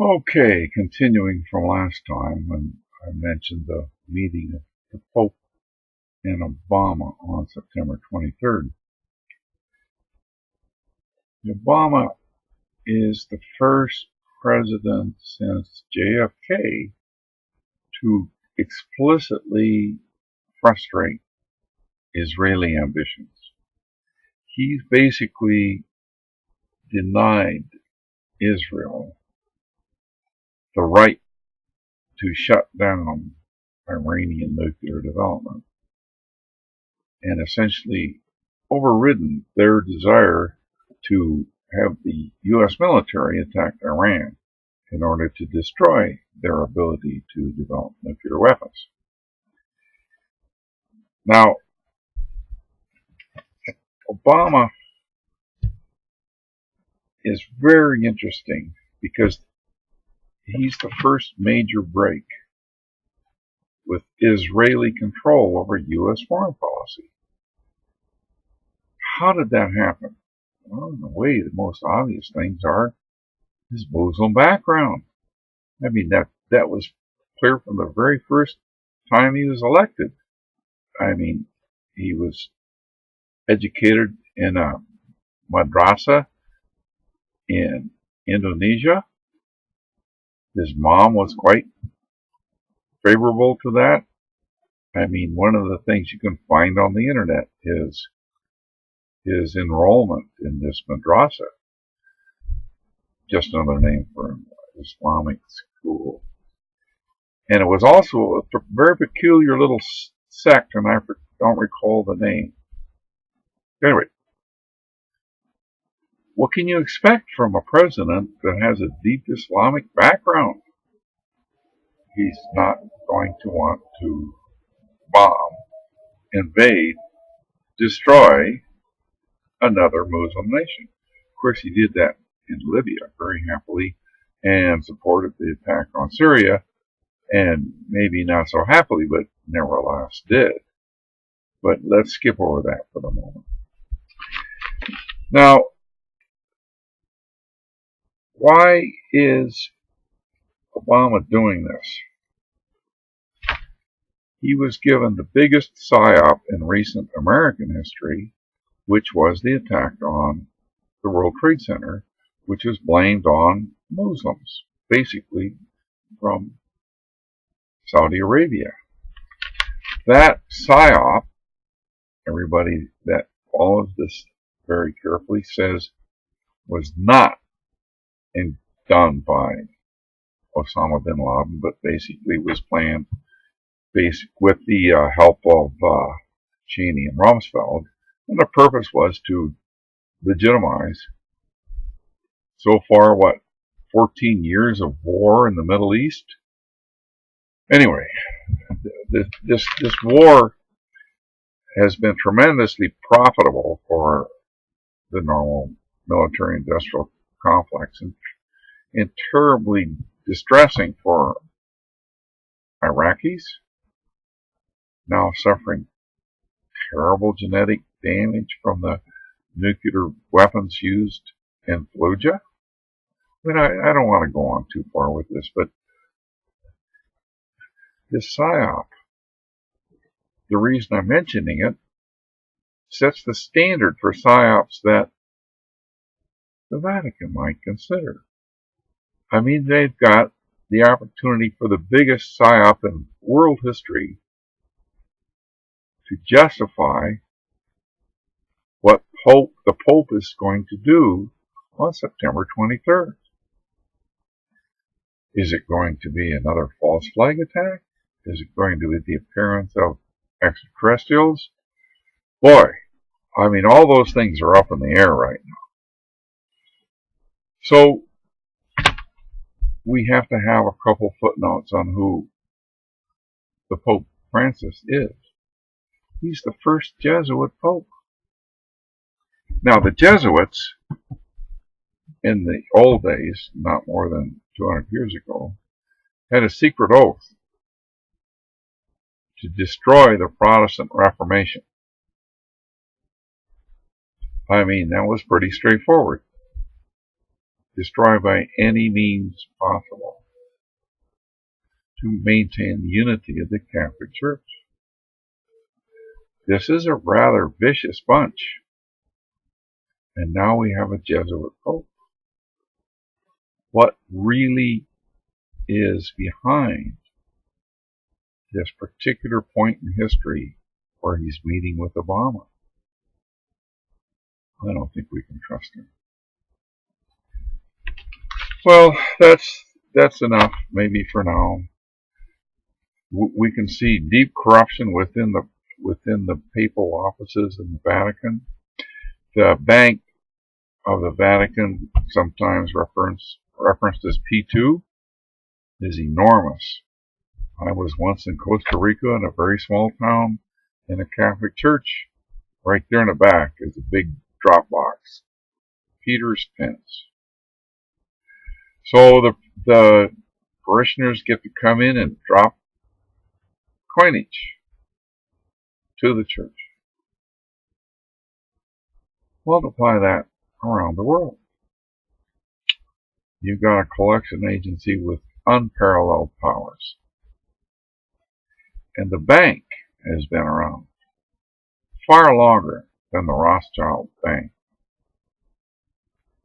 Okay, continuing from last time when I mentioned the meeting of the Pope and Obama on September 23rd. Obama is the first president since JFK to explicitly frustrate Israeli ambitions. He's basically denied Israel the right to shut down Iranian nuclear development and essentially overridden their desire to have the U.S. military attack Iran in order to destroy their ability to develop nuclear weapons. Now, Obama is very interesting because he's the first major break with Israeli control over U.S. foreign policy. How did that happen? Well, in a way, the most obvious things are his Muslim background. I mean, that was clear from the very first time he was elected. I mean, he was educated in a madrasa in Indonesia. His mom was quite favorable to that. I mean, one of the things you can find on the internet is his enrollment in this madrasa, just another name for an Islamic school. And it was also a very peculiar little sect, and I don't recall the name. Anyway, what can you expect from a president that has a deep Islamic background? He's not going to want to bomb, invade, destroy another Muslim nation. Of course, he did that in Libya very happily and supported the attack on Syria, and maybe not so happily, but nevertheless did. But let's skip over that for the moment. Now, why is Obama doing this? He was given the biggest psyop in recent American history, which was the attack on the World Trade Center, which was blamed on Muslims, basically from Saudi Arabia. That psyop, everybody that follows this very carefully says, was not done by Osama bin Laden, but basically was planned with the help of Cheney and Rumsfeld, and the purpose was to legitimize so far, 14 years of war in the Middle East? Anyway, this war has been tremendously profitable for the normal military-industrial complex and terribly distressing for Iraqis, now suffering terrible genetic damage from the nuclear weapons used in Fallujah. I mean, I don't want to go on too far with this, but this PSYOP, the reason I'm mentioning it, sets the standard for PSYOPs that the Vatican might consider. I mean, they've got the opportunity for the biggest PSYOP in world history to justify what the Pope is going to do on September 23rd. Is it going to be another false flag attack? Is it going to be the appearance of extraterrestrials? Boy, I mean, all those things are up in the air right now. So, we have to have a couple footnotes on who the Pope Francis is. He's the first Jesuit Pope. Now, the Jesuits, in the old days, not more than 200 years ago, had a secret oath to destroy the Protestant Reformation. I mean, that was pretty straightforward. destroy by any means possible to maintain the unity of the Catholic Church. This is a rather vicious bunch. And now we have a Jesuit Pope. What really is behind this particular point in history where he's meeting with Obama? I don't think we can trust him. Well, that's enough, maybe for now. We can see deep corruption within the papal offices in the Vatican. The Bank of the Vatican, sometimes referenced as P2, is enormous. I was once in Costa Rica in a very small town in a Catholic church. Right there in the back is a big drop box, Peter's Pence. So the parishioners get to come in and drop coinage to the church. Multiply that around the world. You've got a collection agency with unparalleled powers. And the bank has been around far longer than the Rothschild Bank,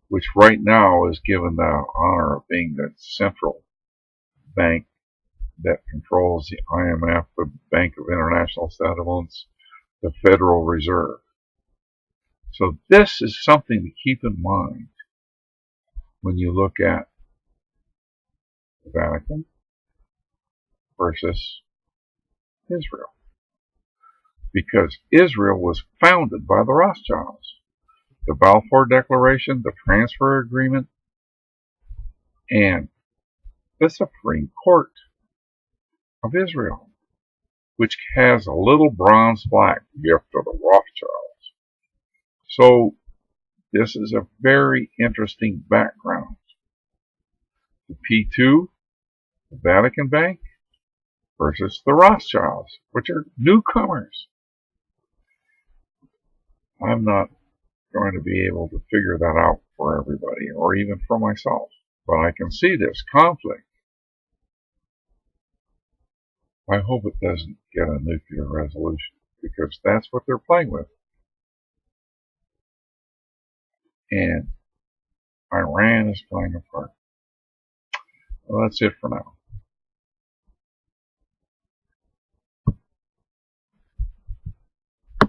which right now is given the honor of being the central bank that controls the IMF, the Bank of International Settlements, the Federal Reserve. So this is something to keep in mind when you look at the Vatican versus Israel. Because Israel was founded by the Rothschilds. The Balfour Declaration, the Transfer Agreement, and the Supreme Court of Israel, which has a little bronze plaque, gift of the Rothschilds. So this is a very interesting background. The P2, the Vatican Bank, versus the Rothschilds, which are newcomers. I'm not going to be able to figure that out for everybody, or even for myself. But I can see this conflict. I hope it doesn't get a nuclear resolution, because that's what they're playing with. And Iran is playing a part. Well, that's it for now.